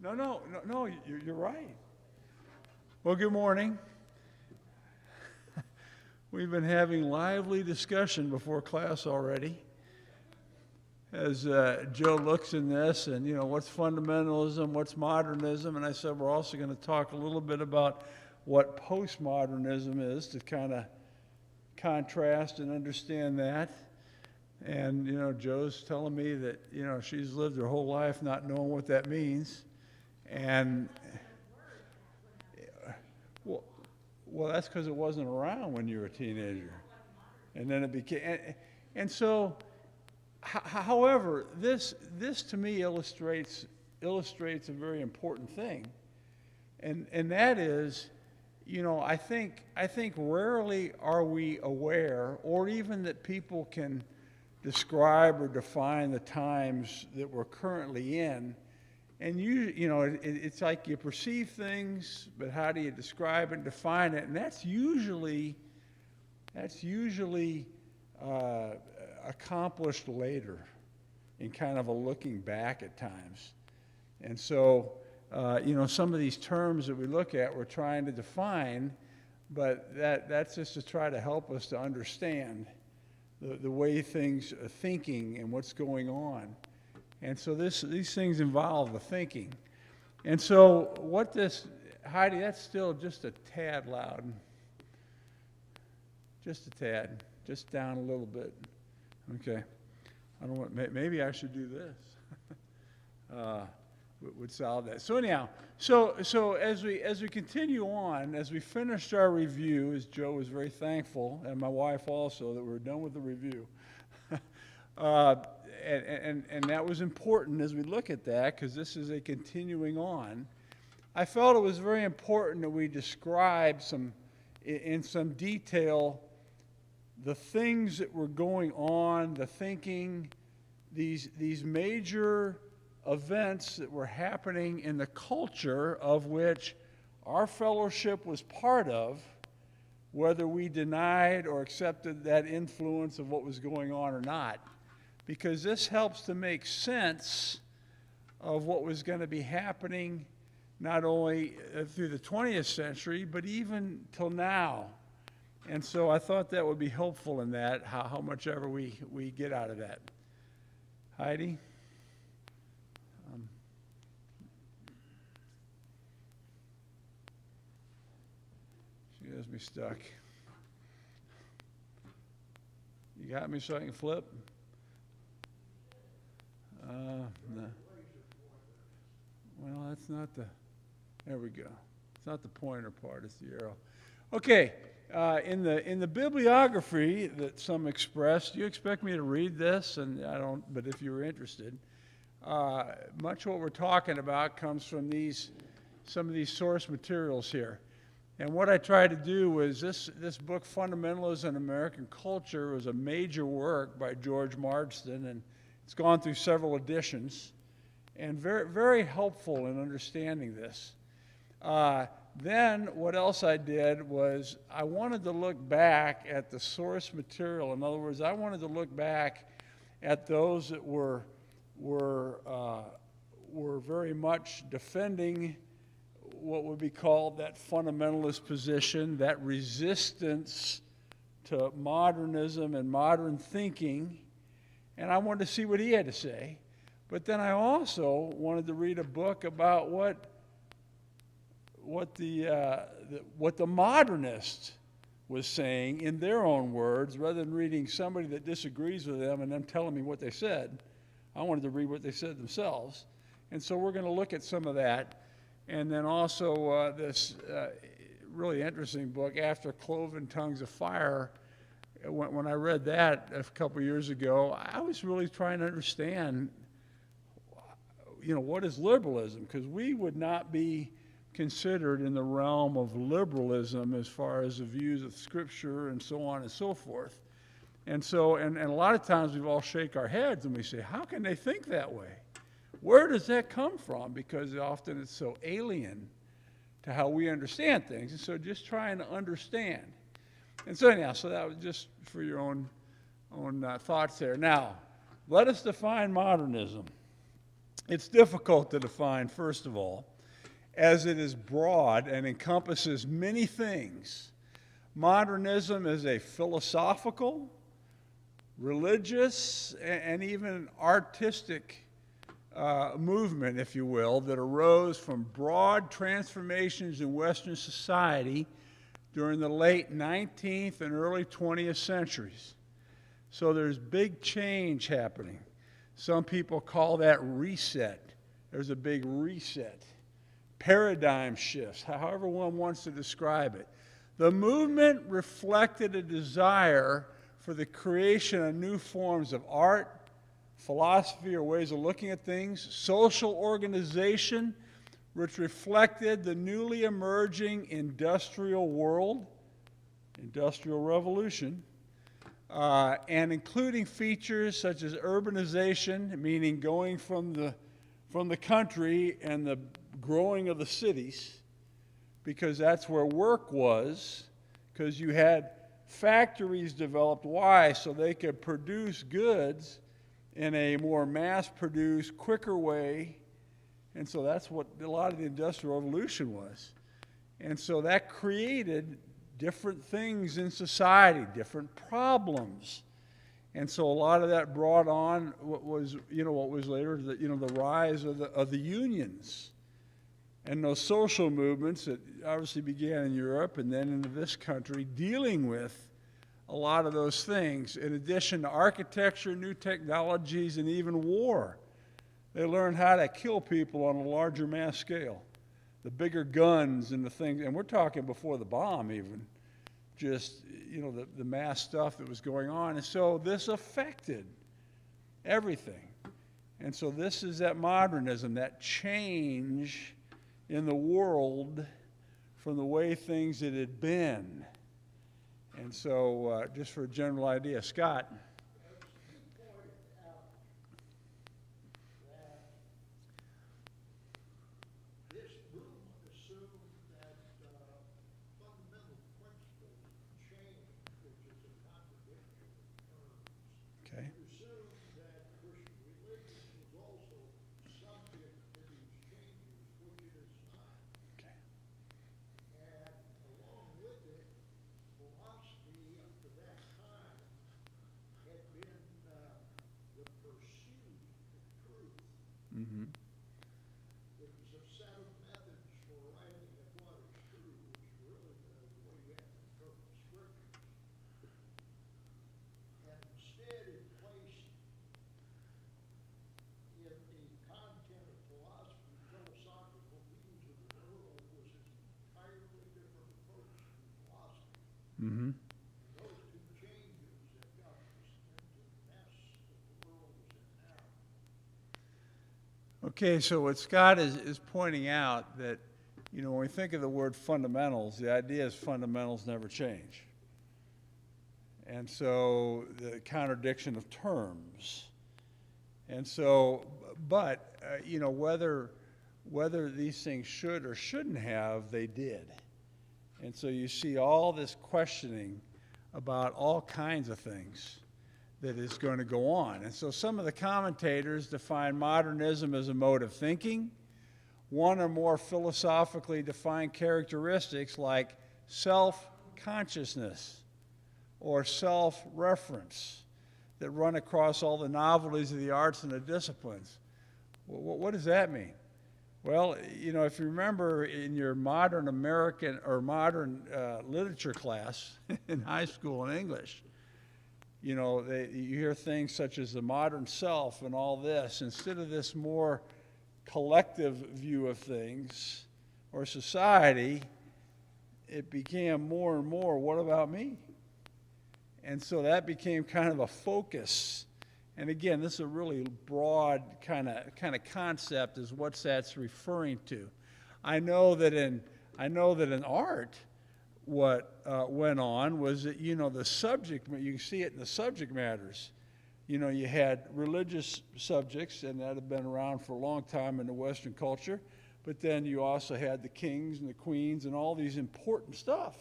No, you're right. Well, good morning. We've been having lively discussion before class already. As Joe looks in this and, what's fundamentalism, what's modernism, and I said we're also going to talk a little bit about what postmodernism is to kind of contrast and understand that. And, Joe's telling me that, she's lived her whole life not knowing what that means. And, well, that's because it wasn't around when you were a teenager. And then it became, and so, however, this to me illustrates a very important thing. And that is, I think rarely are we aware, or even that people can describe or define the times that we're currently in. And it's like you perceive things, but how do you describe it and define it? And that's usually accomplished later, in kind of a looking back at times. And so, some of these terms that we look at, we're trying to define, but that's just to try to help us to understand the way things are thinking and what's going on. And so these things involve the thinking. And so Heidi, that's still just a tad loud. Just a tad. Just down a little bit. Okay. I don't want, maybe I should do this. Would solve that. So anyhow, so as we continue on, as we finished our review, as Joe was very thankful, and my wife also, that we're done with the review. And that was important as we look at that, because this is a continuing on. I felt it was very important that we describe in some detail the things that were going on, the thinking, these major events that were happening in the culture of which our fellowship was part of, whether we denied or accepted that influence of what was going on or not. Because this helps to make sense of what was going to be happening not only through the 20th century, but even till now. And so I thought that would be helpful in that, how much ever we get out of that. Heidi? She has me stuck. You got me so I can flip? No. Well, that's not there we go. It's not the pointer part, it's the arrow. Okay, in the bibliography that some expressed, you expect me to read this? And I don't, but if you were interested, much what we're talking about comes from some of these source materials here. And what I tried to do was this book, Fundamentalism in American Culture, was a major work by George Marsden, and it's gone through several editions, and very, very helpful in understanding this. Then what else I did was I wanted to look back at the source material. In other words, I wanted to look back at those that were very much defending what would be called that fundamentalist position, that resistance to modernism and modern thinking. And I wanted to see what he had to say. But then I also wanted to read a book about what the modernist was saying in their own words, rather than reading somebody that disagrees with them and them telling me what they said. I wanted to read what they said themselves. And so we're going to look at some of that. And then also this really interesting book, After Cloven Tongues of Fire. When I read that a couple years ago, I was really trying to understand, what is liberalism? Because we would not be considered in the realm of liberalism as far as the views of Scripture and so on and so forth. And so, and a lot of times we all shake our heads and we say, how can they think that way? Where does that come from? Because often it's so alien to how we understand things. And so just trying to understand. And so anyhow, so that was just for your own thoughts there. Now, let us define modernism. It's difficult to define, first of all, as it is broad and encompasses many things. Modernism is a philosophical, religious, and even artistic movement, if you will, that arose from broad transformations in Western society during the late 19th and early 20th centuries. So there's big change happening. Some people call that reset. There's a big reset. Paradigm shifts, however one wants to describe it. The movement reflected a desire for the creation of new forms of art, philosophy or ways of looking at things, social organization, which reflected the newly emerging industrial world, industrial revolution, and including features such as urbanization, meaning going from the country and the growing of the cities, because that's where work was, because you had factories developed. Why? So they could produce goods in a more mass-produced, quicker way. And so that's what a lot of the Industrial Revolution was. And so that created different things in society, different problems. And so a lot of that brought on what was later the rise of the unions and those social movements that obviously began in Europe and then into this country, dealing with a lot of those things, in addition to architecture, new technologies, and even war. They learned how to kill people on a larger mass scale. The bigger guns and the things, and we're talking before the bomb even, just, the mass stuff that was going on. And so this affected everything. And so this is that modernism, that change in the world from the way things it had been. And so, just for a general idea, Scott. This movement assumed that fundamental principles change, which is a contradiction of terms. Okay. It assumed that Christian religion was also subject to these changes, which it is not. Okay. And along with it, philosophy up to that time had been the pursuit of truth. Mm-hmm. It was a set of methods for writing of what is true, which is really the way you have to interpret scriptures. And instead it placed in the content of philosophy, philosophical views of the world was an entirely different approach to philosophy. Mm-hmm. Those two changes have got us into the mess that the world is in now. Okay, so what Scott is pointing out that, when we think of the word fundamentals, the idea is fundamentals never change. And so the contradiction of terms. And so, but, whether these things should or shouldn't have, they did. And so you see all this questioning about all kinds of things that is going to go on. And so some of the commentators define modernism as a mode of thinking, one or more philosophically defined characteristics like self-consciousness or self-reference that run across all the novelties of the arts and the disciplines. What does that mean? Well, if you remember in your modern American or modern literature class in high school in English, you hear things such as the modern self and all this. Instead of this more collective view of things or society, it became more and more, what about me? And so that became kind of a focus. And again, this is a really broad kind of concept is what that's referring to. I know that in art, what went on was that, the subject, you can see it in the subject matters. You had religious subjects, and that had been around for a long time in the Western culture, but then you also had the kings and the queens and all these important stuff.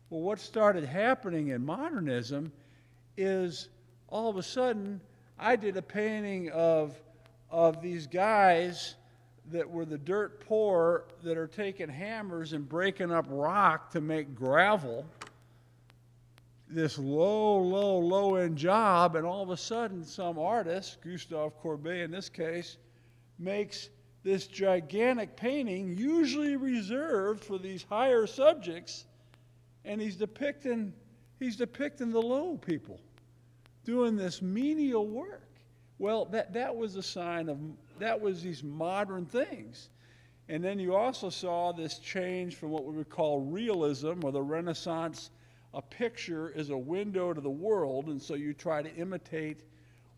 Well, what started happening in modernism is all of a sudden, I did a painting of of these guys that were the dirt poor that are taking hammers and breaking up rock to make gravel, this low-end job, and all of a sudden some artist, Gustave Courbet in this case, makes this gigantic painting, usually reserved for these higher subjects, and he's depicting the low people doing this menial work. Well, that was a sign of, that was these modern things. And then you also saw this change from what we would call realism, or the Renaissance. A picture is a window to the world, and so you try to imitate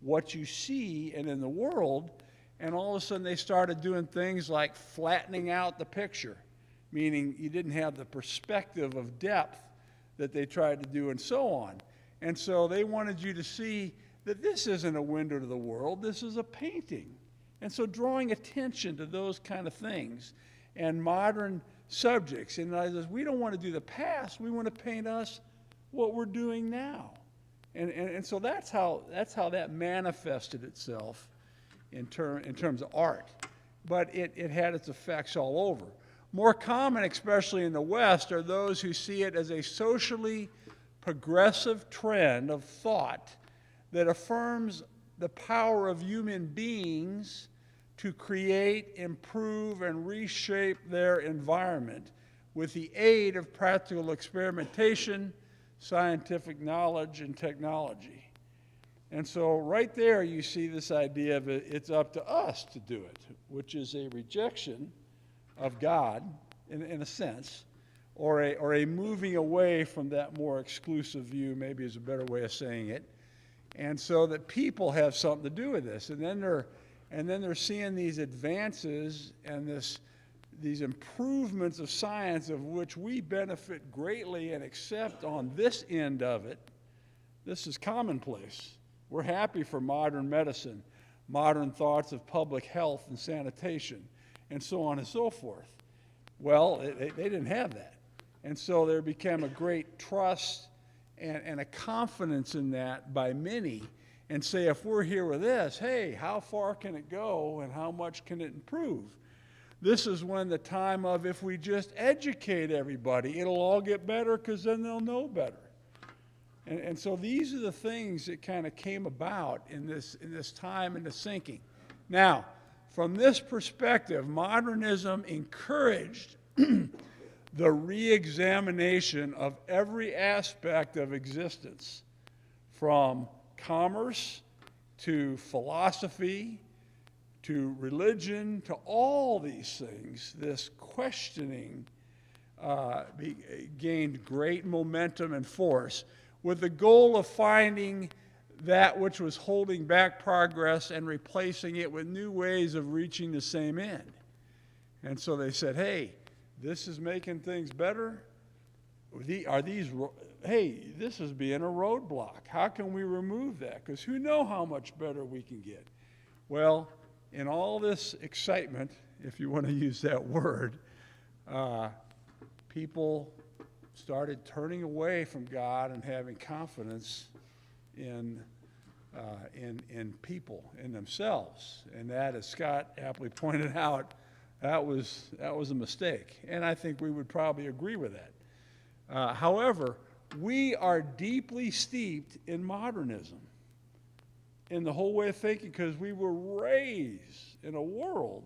what you see and in the world, and all of a sudden they started doing things like flattening out the picture, meaning you didn't have the perspective of depth that they tried to do, and so on. And so they wanted you to see that this isn't a window to the world, this is a painting. And so drawing attention to those kind of things and modern subjects. And I says, we don't want to do the past, we want to paint us what we're doing now. And so that's how that manifested itself in terms of art. But it had its effects all over. More common, especially in the West, are those who see it as a socially progressive trend of thought that affirms the power of human beings to create, improve, and reshape their environment with the aid of practical experimentation, scientific knowledge, and technology. And so right there you see this idea of it's up to us to do it, which is a rejection of God, in a sense, or a moving away from that more exclusive view, maybe is a better way of saying it. And so that people have something to do with this. And then they're seeing these advances and these improvements of science, of which we benefit greatly and accept on this end of it. This is commonplace. We're happy for modern medicine, modern thoughts of public health and sanitation, and so on and so forth. Well, they didn't have that. And so there became a great trust and a confidence in that by many, and say, if we're here with this, hey, how far can it go and how much can it improve? This is when the time of, if we just educate everybody, it'll all get better because then they'll know better. And so these are the things that kind of came about in this time in the thinking. Now, from this perspective, modernism encouraged the re-examination of every aspect of existence, from commerce to philosophy to religion to all these things. This questioning gained great momentum and force, with the goal of finding that which was holding back progress and replacing it with new ways of reaching the same end. And so they said, hey, this is making things better. Hey, this is being a roadblock. How can we remove that? Because who knows how much better we can get? Well, in all this excitement, if you want to use that word, people started turning away from God and having confidence in people, in themselves. And that, as Scott aptly pointed out, that was a mistake. And I think we would probably agree with that. However, we are deeply steeped in modernism, in the whole way of thinking, because we were raised in a world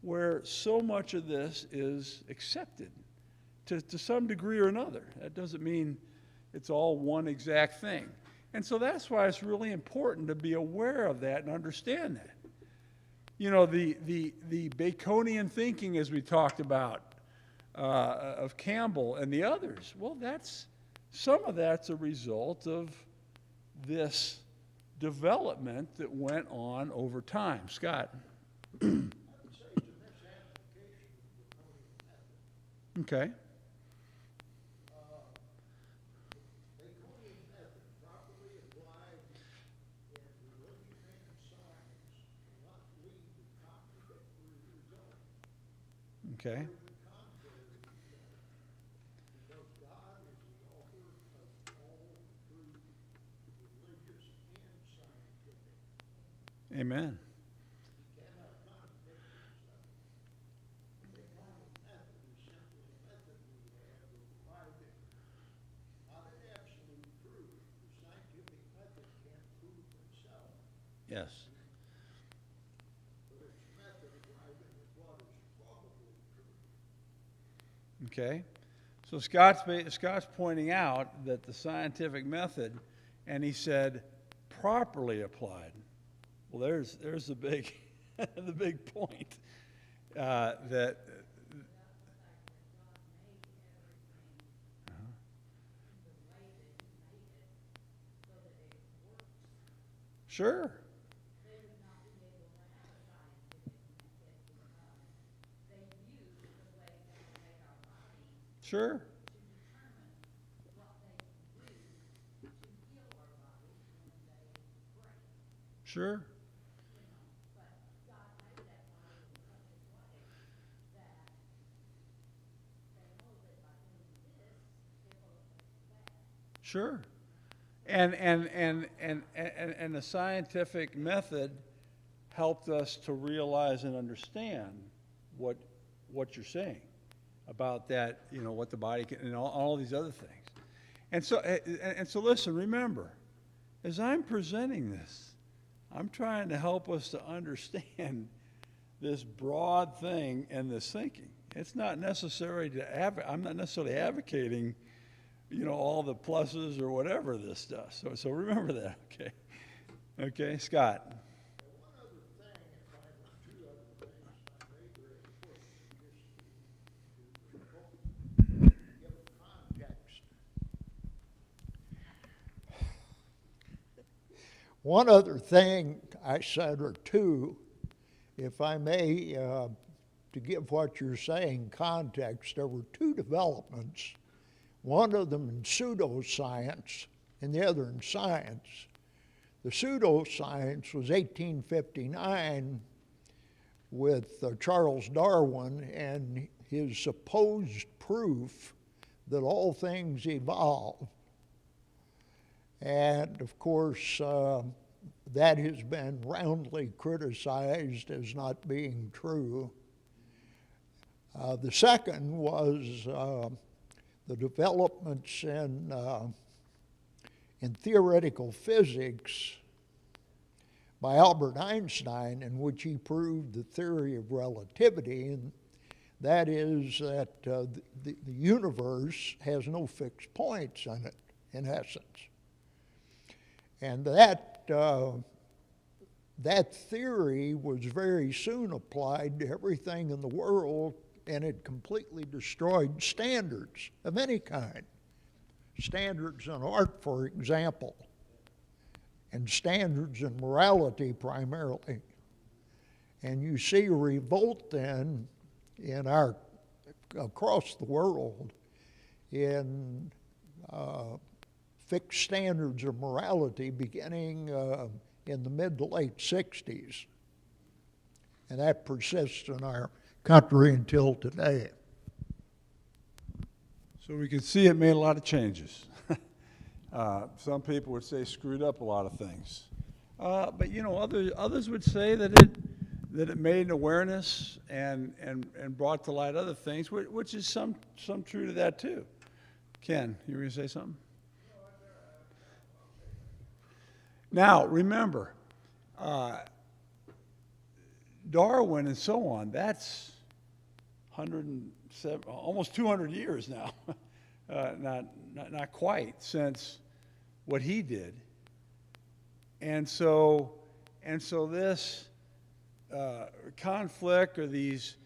where so much of this is accepted to some degree or another. That doesn't mean it's all one exact thing. And so that's why it's really important to be aware of that and understand that. You know, the Baconian thinking, as we talked about, of Campbell and the others, well, some of that's a result of this development that went on over time. Scott? I would say it's a misapplication of the Baconian method. Okay. Baconian method, properly applied in religion and science, will not lead to contradictory results. Okay. The contrary result, because God is the author of all truth, religious and scientific. Amen. He Yes. But its method of writing is what is probably true. Okay. So Scott's pointing out that the scientific method, and he said, properly applied. Well, there's the big the big point that. Sure. Sure. Sure. Sure. And the scientific method helped us to realize and understand what you're saying about that, you know, what the body can, and all these other things. And so listen, remember, as I'm presenting this, I'm trying to help us to understand this broad thing and this thinking. It's not necessary I'm not necessarily advocating, you know, all the pluses or whatever this does. So remember that, okay? Okay, Scott. One other thing, two other things I may very quick, just to give context. One other thing I said, or two, if I may, to give what you're saying context, there were two developments, one of them in pseudoscience and the other in science. The pseudoscience was 1859 with Charles Darwin and his supposed proof that all things evolve. And of course, that has been roundly criticized as not being true. The second was the developments in theoretical physics by Albert Einstein, in which he proved the theory of relativity, and that is that the universe has no fixed points in it, in essence. And that theory was very soon applied to everything in the world, and it completely destroyed standards of any kind. Standards in art, for example, and standards in morality primarily. And you see a revolt then across the world in fixed standards of morality beginning in the mid to late 60s. And that persists in our country until today. So we can see it made a lot of changes. Some people would say screwed up a lot of things. But you know, others would say that it made an awareness and brought to light other things, which is some true to that too. Ken, you were going to say something? Now, remember, Darwin and so on, that's 107, almost 200 years now, not quite, since what he did. And so this conflict, or these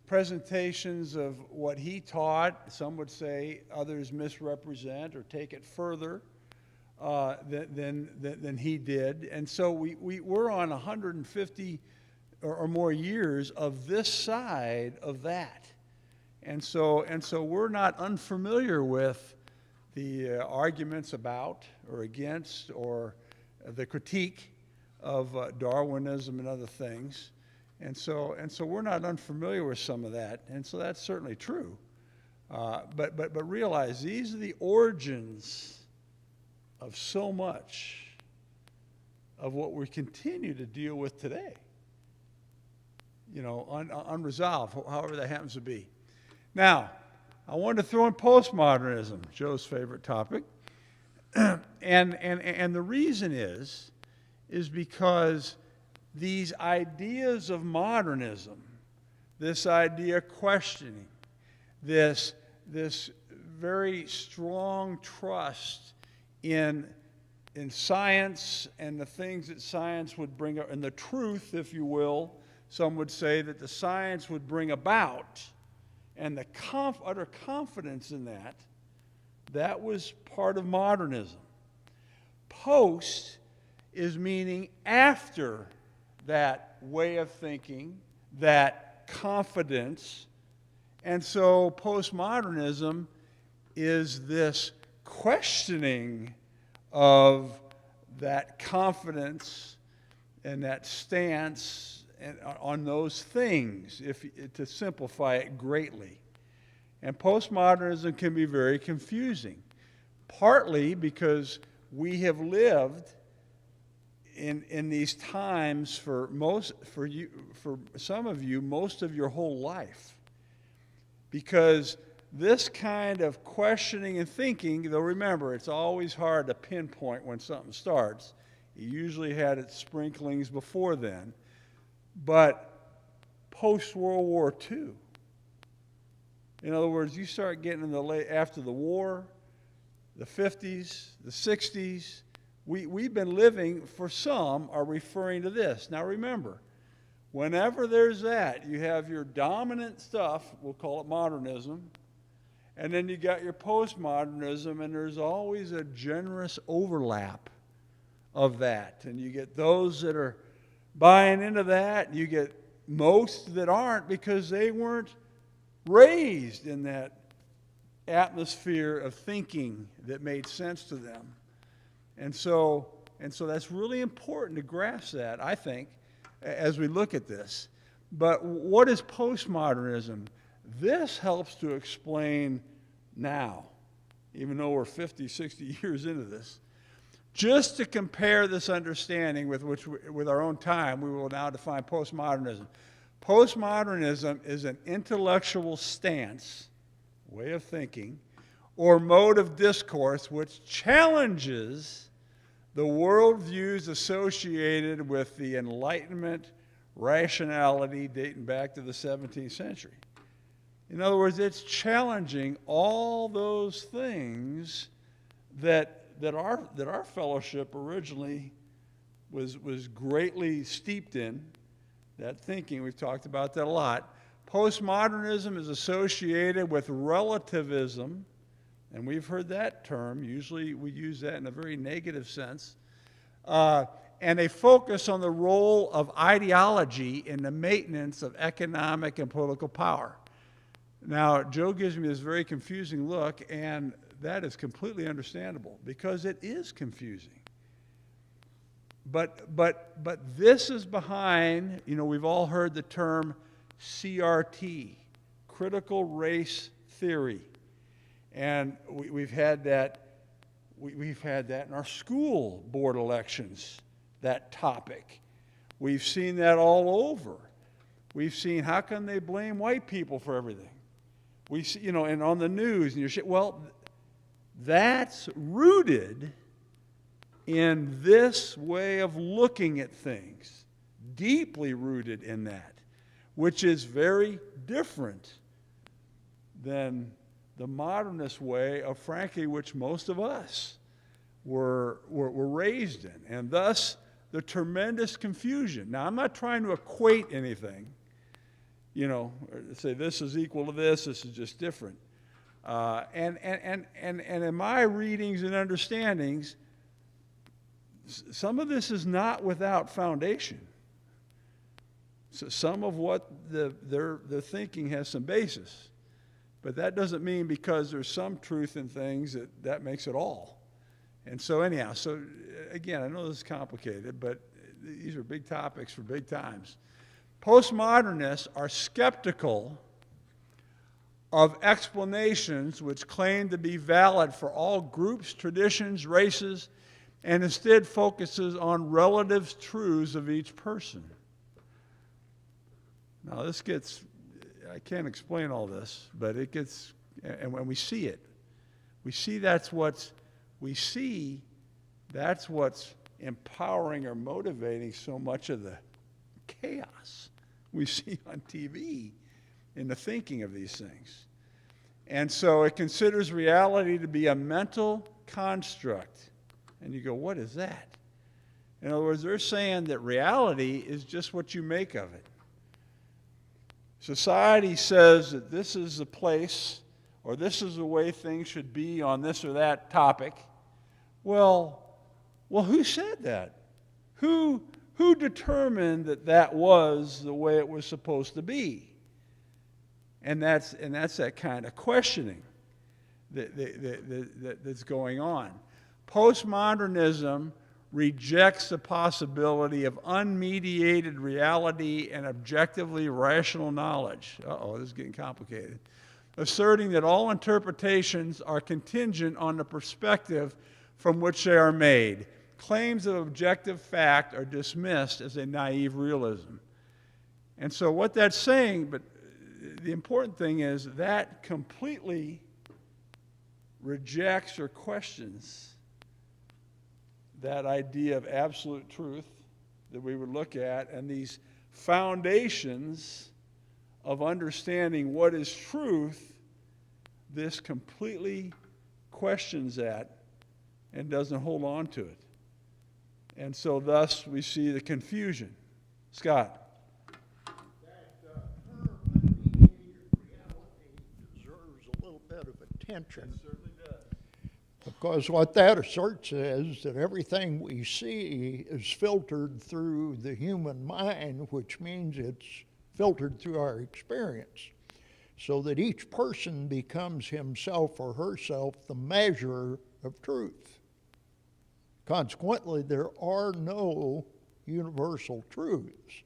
presentations of what he taught, some would say others misrepresent or take it further than he did. And so we're on 150 or more years of this side of that. And so we're not unfamiliar with the arguments about or against or the critique of Darwinism and other things. And so we're not unfamiliar with some of that. And so that's certainly true. But realize these are the origins of so much of what we continue to deal with today. You know, unresolved, however that happens to be. Now, I wanted to throw in postmodernism, Joe's favorite topic. And the reason is because these ideas of modernism, this idea of questioning, this very strong trust in science and the things that science would bring up, and the truth, if you will, some would say that the science would bring about, and the utter confidence in that, that was part of modernism. Post is meaning after that way of thinking, that confidence. And so postmodernism is this questioning of that confidence and that stance on those things, to simplify it greatly. And postmodernism can be very confusing, partly because we have lived in these times for some of you, most of your whole life. Because this kind of questioning and thinking, though remember, it's always hard to pinpoint when something starts. You usually had its sprinklings before then. But post-World War II, in other words, you start getting in after the war, the 50s, the 60s, we've been living, for some, are referring to this. Now remember, whenever there's that, you have your dominant stuff, we'll call it modernism, and then you got your postmodernism, and there's always a generous overlap of that. And you get those that are buying into that, and you get most that aren't because they weren't raised in that atmosphere of thinking that made sense to them. And so that's really important to grasp that, I think, as we look at this. But what is postmodernism? This helps to explain now, even though we're 50, 60 years into this. Just to compare this understanding with our own time, we will now define postmodernism. Postmodernism is an intellectual stance, way of thinking, or mode of discourse which challenges the worldviews associated with the Enlightenment rationality dating back to the 17th century. In other words, it's challenging all those things that our fellowship originally was greatly steeped in, that thinking. We've talked about that a lot. Postmodernism is associated with relativism, and we've heard that term. Usually we use that in a very negative sense. And a focus on the role of ideology in the maintenance of economic and political power. Now, Joe gives me this very confusing look, and that is completely understandable because it is confusing. But this is behind, we've all heard the term CRT, critical race theory. And we've had that in our school board elections, that topic. We've seen that all over. We've seen, how can they blame white people for everything? We see, and on the news, and well, that's rooted in this way of looking at things, deeply rooted in that, which is very different than the modernist way of, frankly, which most of us were raised in, and thus the tremendous confusion. Now, I'm not trying to equate anything, or say this is equal to this is just different. And in my readings and understandings, some of this is not without foundation. So some of what their thinking has some basis. But that doesn't mean because there's some truth in things that makes it all. And so anyhow, so again, I know this is complicated, but these are big topics for big times. Postmodernists are skeptical of explanations which claim to be valid for all groups, traditions, races, and instead focuses on relative truths of each person. Now this gets, I can't explain all this, but it gets, and when we see it, we see that's what's empowering or motivating so much of the chaos we see on TV in the thinking of these things. And so it considers reality to be a mental construct. And you go, what is that? In other words, they're saying that reality is just what you make of it. Society says that this is the place, or this is the way things should be on this or that topic. Well, who said that? Who determined that that was the way it was supposed to be? And that's that kind of questioning that's going on. Postmodernism rejects the possibility of unmediated reality and objectively rational knowledge. Uh-oh, this is getting complicated. Asserting that all interpretations are contingent on the perspective from which they are made. Claims of objective fact are dismissed as a naive realism. And so what that's saying, but the important thing is that completely rejects or questions that idea of absolute truth that we would look at, and these foundations of understanding what is truth. This completely questions that and doesn't hold on to it. And so thus we see the confusion. Scott. That term unmediated reality deserves a little bit of attention. It certainly does. Because what that asserts is that everything we see is filtered through the human mind, which means it's filtered through our experience, so that each person becomes himself or herself the measure of truth. Consequently, there are no universal truths,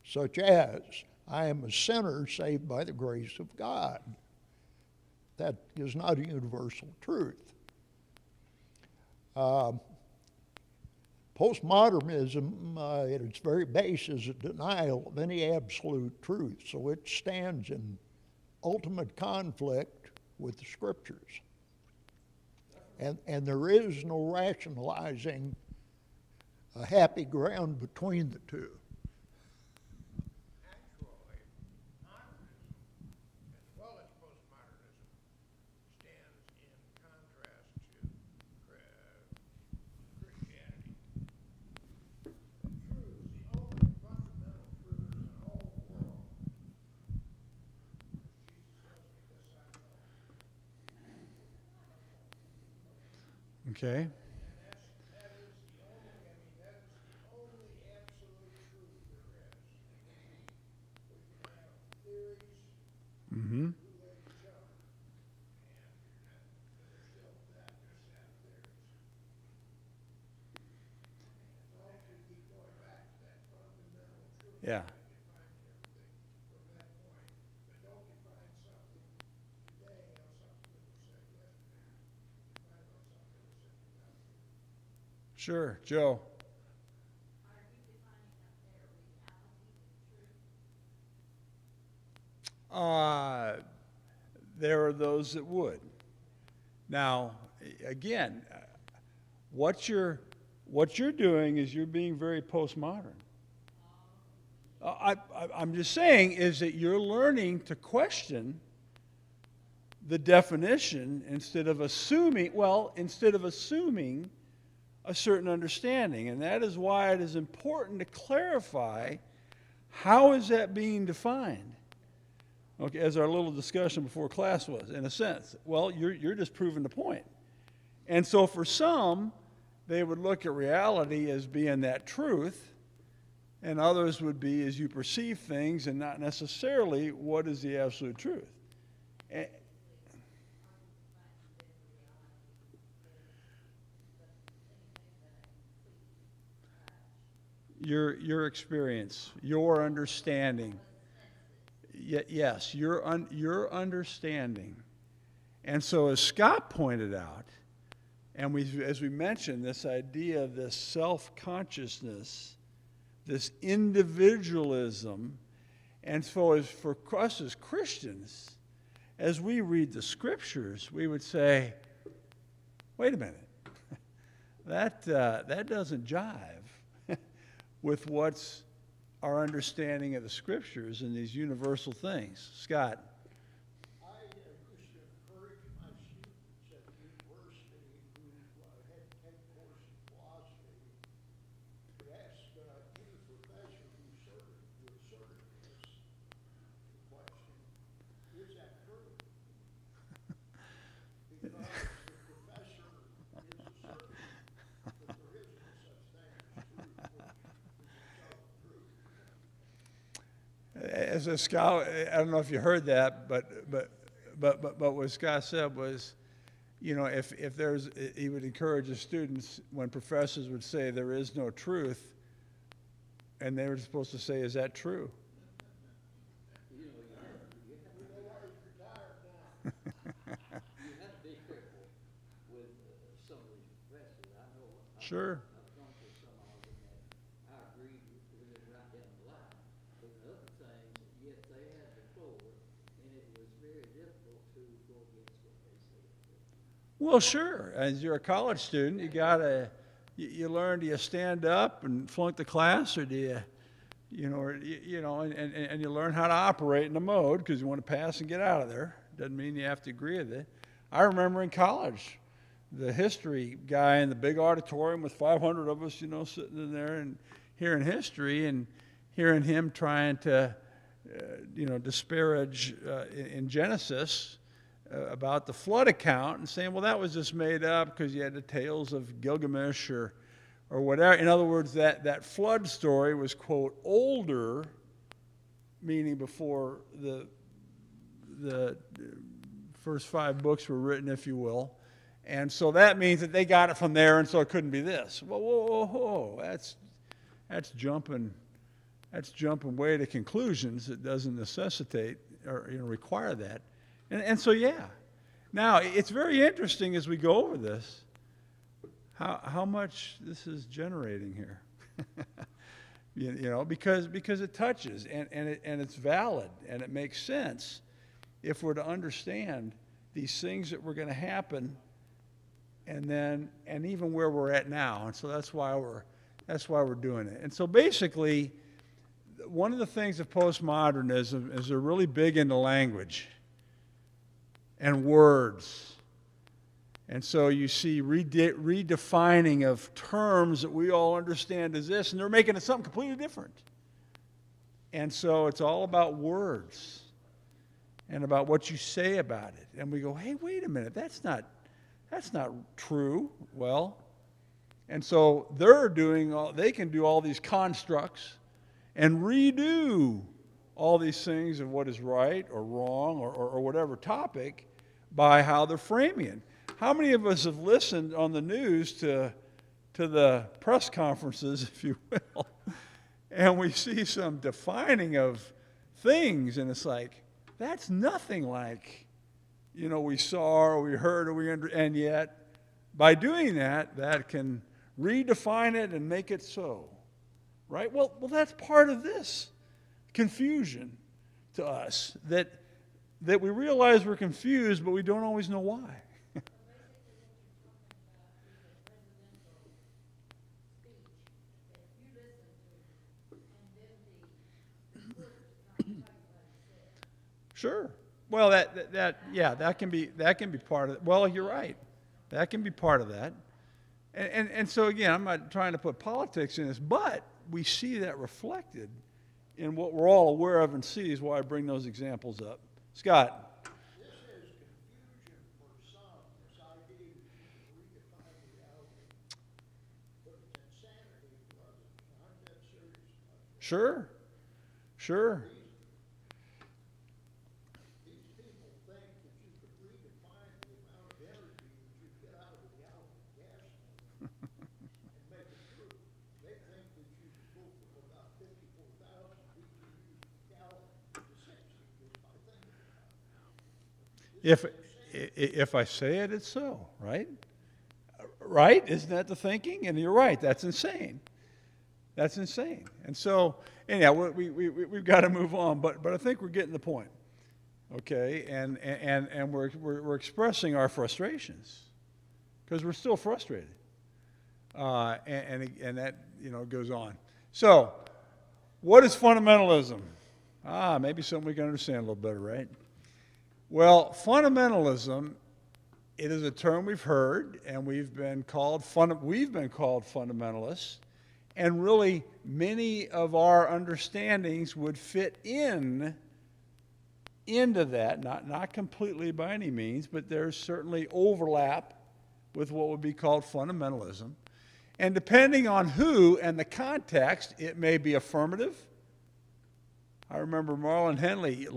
such as, I am a sinner saved by the grace of God. That is not a universal truth. Postmodernism, at its very base, is a denial of any absolute truth, so it stands in ultimate conflict with the Scriptures. And there is no rationalizing a happy ground between the two. Actually, modernism, as well as postmodernism, stands in contrast to Christianity. The truth, the only fundamental truth in the whole world, Jesus says, "This I know." Okay. That is the only, that is the only absolute truth there is. We can have theories, Mm-hmm. who they show, and they're still that, just have theories. As long as we keep going back to that fundamental truth, Yeah. we can find everything from that point. But don't define something today on something that was said yesterday. Define it on something that was said 2,000 years ago. Sure. Joe. Are you defining a fair reality of truth? There are those that would. Now, again, what you're doing is you're being very postmodern. I'm just saying is that you're learning to question the definition instead of assuming a certain understanding. And that is why it is important to clarify how is that being defined. Okay, as our little discussion before class was, in a sense. Well, you're just proving the point. And so for some, they would look at reality as being that truth, and others would be as you perceive things and not necessarily what is the absolute truth. And your experience, your understanding. Yes, your understanding. And so as Scott pointed out, and as we mentioned, this idea of this self-consciousness, this individualism, and so as for us as Christians, as we read the Scriptures, we would say, wait a minute, that doesn't jive with what's our understanding of the scriptures and these universal things. Scott? I used to encourage my students at the university who had to take a course in philosophy to ask any professor who would serve this the question, is that true? Because the professor is asserting that there is no such thing as truth, which is self-truth. As a scholar, I don't know if you heard that, but what Scott said was, you know, if there's, he would encourage the students when professors would say there is no truth, and they were supposed to say, is that true? You have to be careful with some of these professors. I know. Sure. I've gone to some of them that I agree with it right down the line. But the other things, yet they had the floor, and it was very difficult to go against what they said. Well, sure. As you're a college student, you gotta, you learn, do you stand up and flunk the class, or do you, and you learn how to operate in the mode because you want to pass and get out of there. Doesn't mean you have to agree with it. I remember in college, the history guy in the big auditorium with 500 of us, sitting in there and hearing history, and hearing him trying to, disparage in Genesis about the flood account, and saying, well, that was just made up because you had the tales of Gilgamesh or whatever. In other words, that flood story was, quote, older, meaning before the first 5 books were written, if you will. And so that means that they got it from there, and so it couldn't be this. Whoa, that's jumping way to conclusions. It doesn't necessitate or require that. And so, yeah. Now, it's very interesting as we go over this, how much this is generating here. Because it touches, and it's valid, and it makes sense if we're to understand these things that were going to happen, and even where we're at now. And so that's why we're doing it. And so basically, one of the things of postmodernism is they're really big into language and words. And so you see redefining of terms that we all understand as this, and they're making it something completely different. And so it's all about words and about what you say about it. And we go, hey, wait a minute, that's not true. Well, and so they can do all these constructs and redo all these things of what is right or wrong or whatever topic by how they're framing it. How many of us have listened on the news to the press conferences, if you will, and we see some defining of things, and it's like, that's nothing like, we saw or we heard or and yet by doing that can redefine it and make it so, right? Well, that's part of this confusion to us, that we realize we're confused, but we don't always know why. Sure. Well, that can be part of it. Well, you're right. That can be part of that. And so again, I'm not trying to put politics in this, but we see that reflected in what we're all aware of and see, is why I bring those examples up. Scott. This is confusion for some, this idea that you can redefine reality. But it's insanity for others. Aren't that serious? Sure. These people think that you could redefine the amount of energy that you get out of a gallon of gasoline and make it true. They think that you could go from about 54,000 BTUs per gallon to 60 just by thinking about it. If I say it, it's so, right? Right? Isn't that the thinking? And you're right. That's insane. That's insane. And so, anyhow, we've got to move on. But I think we're getting the point. Okay, and we're expressing our frustrations because we're still frustrated, and that goes on. So What is fundamentalism? Maybe something we can understand a little better, right? Well, fundamentalism, it is a term we've heard, and we've been called fundamentalists, and really many of our understandings would fit into that, not completely by any means, but there's certainly overlap with what would be called fundamentalism. And depending on who and the context, it may be affirmative. I remember Marlon Henley,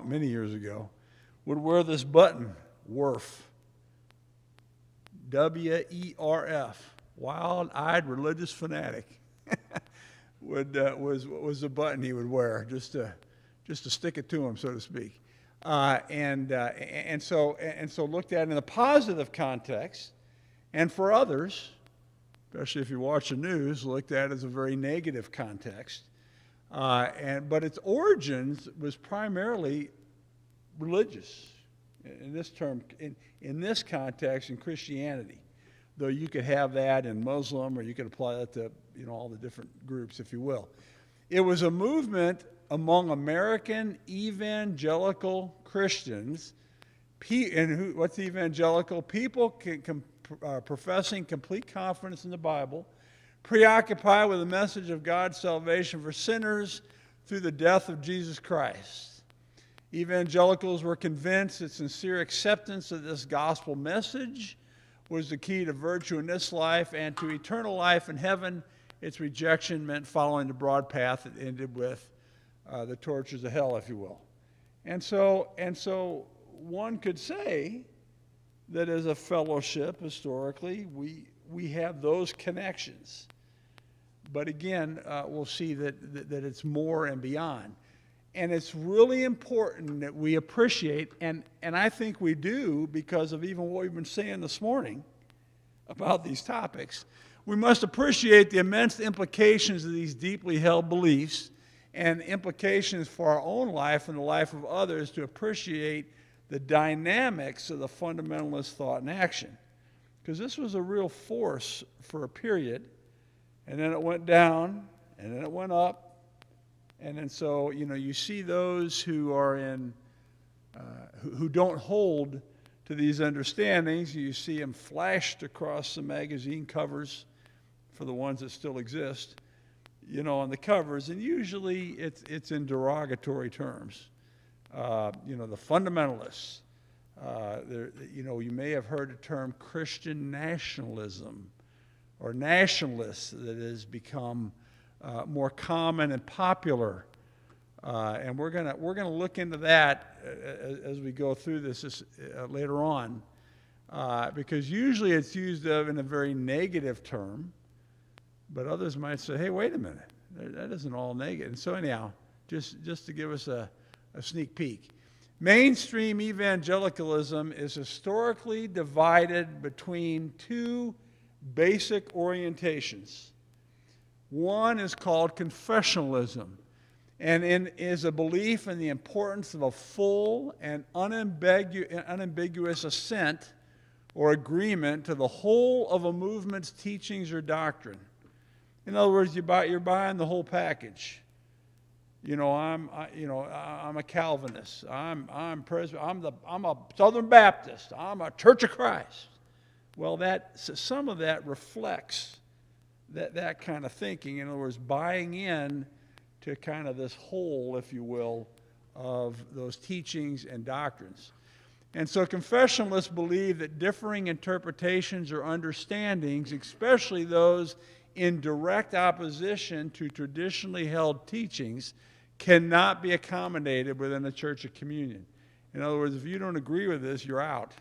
many years ago, would wear this button, WERF. W-E-R-F. Wild-eyed religious fanatic. was the button he would wear, just to stick it to him, so to speak. And so looked at in a positive context, and for others, especially if you watch the news, looked at as a very negative context. But its origins was primarily religious. In this term, in this context, in Christianity, though you could have that in Muslim, or you could apply that to all the different groups, if you will. It was a movement among American evangelical Christians. What's evangelical? People professing complete confidence in the Bible, preoccupied with the message of God's salvation for sinners through the death of Jesus Christ. Evangelicals were convinced that sincere acceptance of this gospel message was the key to virtue in this life and to eternal life in heaven. Its rejection meant following the broad path that ended with the tortures of hell, if you will. And so one could say that as a fellowship, historically, we have those connections. But again, we'll see that it's more and beyond. And it's really important that we appreciate, and I think we do because of even what we've been saying this morning about these topics, we must appreciate the immense implications of these deeply held beliefs and implications for our own life and the life of others to appreciate the dynamics of the fundamentalist thought and action. Because this was a real force for a period, and then it went down, and then it went up. And then so, you see those who are who don't hold to these understandings. You see them flashed across the magazine covers for the ones that still exist, on the covers. And usually it's in derogatory terms. The fundamentalists. You may have heard the term Christian nationalism or nationalists that has become more common and popular, and we're gonna look into that as we go through this later on, because usually it's used of in a very negative term, but others might say, "Hey, wait a minute, that isn't all negative." And so anyhow, just to give us a sneak peek, mainstream evangelicalism is historically divided between two basic orientations. One is called confessionalism, and is a belief in the importance of a full and unambiguous assent or agreement to the whole of a movement's teachings or doctrine. In other words, you're buying the whole package. I'm a Calvinist. I'm Presbyterian. I'm a Southern Baptist. I'm a Church of Christ. Well, some of that reflects that kind of thinking. In other words, buying in to kind of this whole, if you will, of those teachings and doctrines. And so confessionalists believe that differing interpretations or understandings, especially those in direct opposition to traditionally held teachings, cannot be accommodated within a church of communion. In other words, if you don't agree with this, you're out.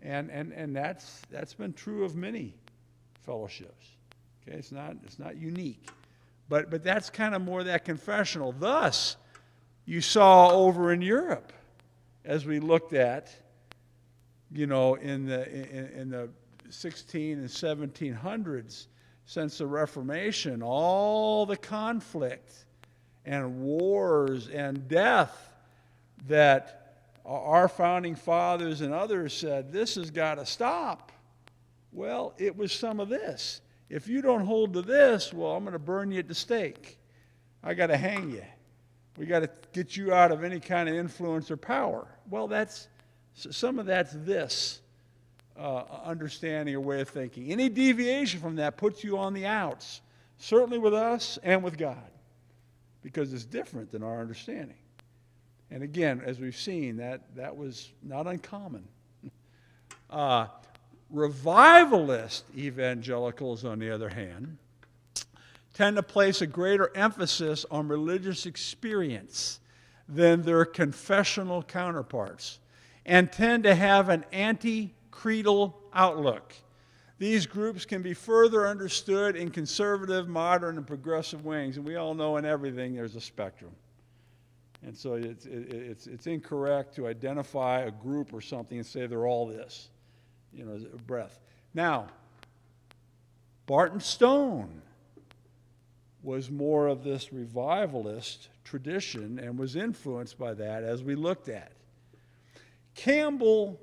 And that's been true of many fellowships. Okay, it's not unique, but that's kind of more that confessional. Thus, you saw over in Europe, as we looked at, in the 16 and 1700s, since the Reformation, all the conflict and wars and death that our founding fathers and others said, this has got to stop. Well, it was some of this. If you don't hold to this, well, I'm going to burn you at the stake. I got to hang you. We got to get you out of any kind of influence or power. Well, some of that's this understanding or way of thinking. Any deviation from that puts you on the outs, certainly with us and with God, because it's different than our understanding. And again, as we've seen, that was not uncommon. Revivalist evangelicals, on the other hand, tend to place a greater emphasis on religious experience than their confessional counterparts and tend to have an anti-creedal outlook. These groups can be further understood in conservative, modern, and progressive wings, and we all know in everything there's a spectrum. And so it's incorrect to identify a group or something and say they're all this, breath. Now, Barton Stone was more of this revivalist tradition and was influenced by that, as we looked at. Campbell,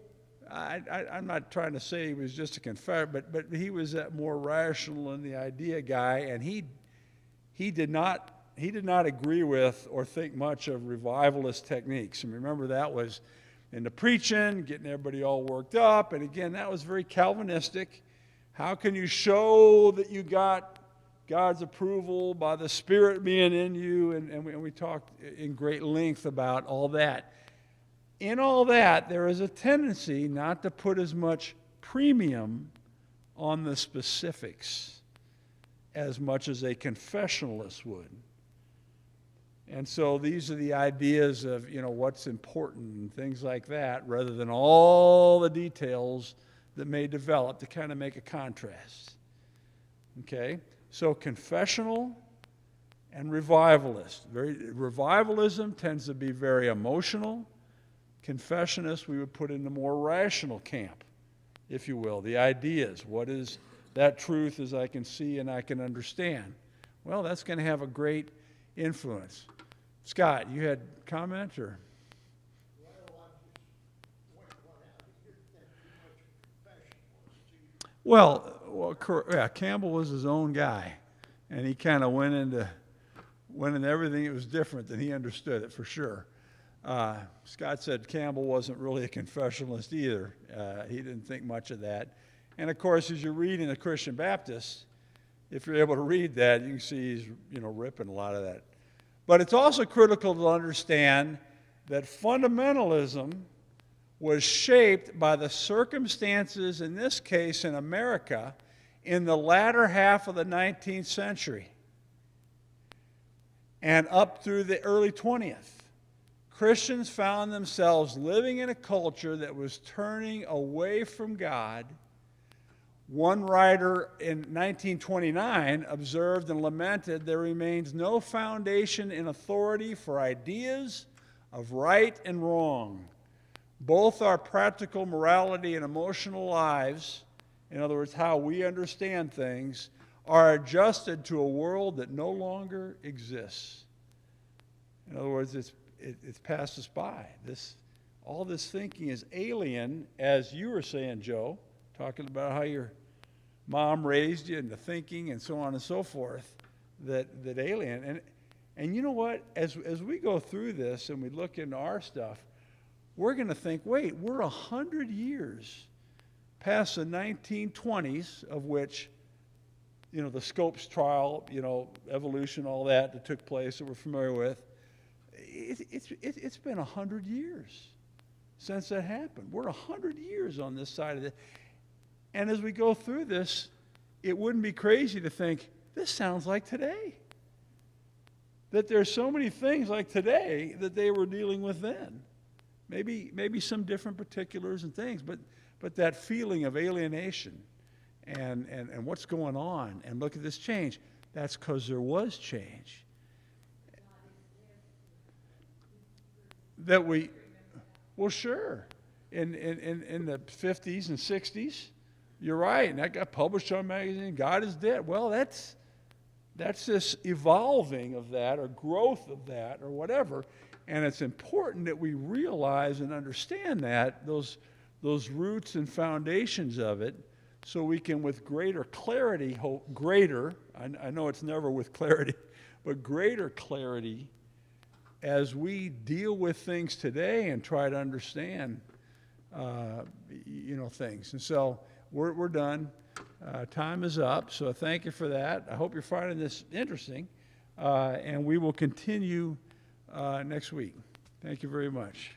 I'm not trying to say he was just a confessor, but he was that more rational and the idea guy, and he did not agree with or think much of revivalist techniques. And remember, that was in the preaching, getting everybody all worked up, and again, that was very Calvinistic. How can you show that you got God's approval by the Spirit being in you? And we talked in great length about all that. In all that, there is a tendency not to put as much premium on the specifics as much as a confessionalist would. And so these are the ideas of, what's important and things like that, rather than all the details that may develop to kind of make a contrast. Okay? So confessional and revivalist. Revivalism tends to be very emotional. Confessionists we would put in the more rational camp, if you will. The ideas. What is that truth as I can see and I can understand? Well, that's going to have a great influence. Scott, you had a comment or? Well, yeah, Campbell was his own guy, and he kind of went into everything. It was different than he understood it, for sure. Scott said Campbell wasn't really a confessionalist either. He didn't think much of that. And of course, as you're reading the Christian Baptists, if you're able to read that, you can see he's ripping a lot of that. But it's also critical to understand that fundamentalism was shaped by the circumstances, in this case in America, in the latter half of the 19th century and up through the early 20th. Christians found themselves living in a culture that was turning away from God. One writer in 1929 observed and lamented, "There remains no foundation in authority for ideas of right and wrong. Both our practical morality and emotional lives," in other words, how we understand things, "are adjusted to a world that no longer exists." In other words, it's passed us by. All this thinking is alien, as you were saying, Joe, talking about how your mom raised you and the thinking and so on and so forth, that alien. And you know what? As we go through this and we look into our stuff, we're going to think, wait, we're 100 years past the 1920s, of which, the Scopes trial, evolution, all that took place that we're familiar with. It's been 100 years since that happened. We're 100 years on this side of it. And as we go through this, it wouldn't be crazy to think, this sounds like today. That there's so many things like today that they were dealing with then. Maybe some different particulars and things, but that feeling of alienation and what's going on, and look at this change, that's because there was change. Well, sure. In the 50s and 60s, you're right, and that got published on a magazine, God is dead. Well, that's this evolving of that, or growth of that, or whatever. And it's important that we realize and understand that, those roots and foundations of it, so we can, with greater clarity, greater, I know it's never with clarity, but greater clarity as we deal with things today and try to understand, things. And so we're done. Time is up, so thank you for that. I hope you're finding this interesting, and we will continue next week. Thank you very much.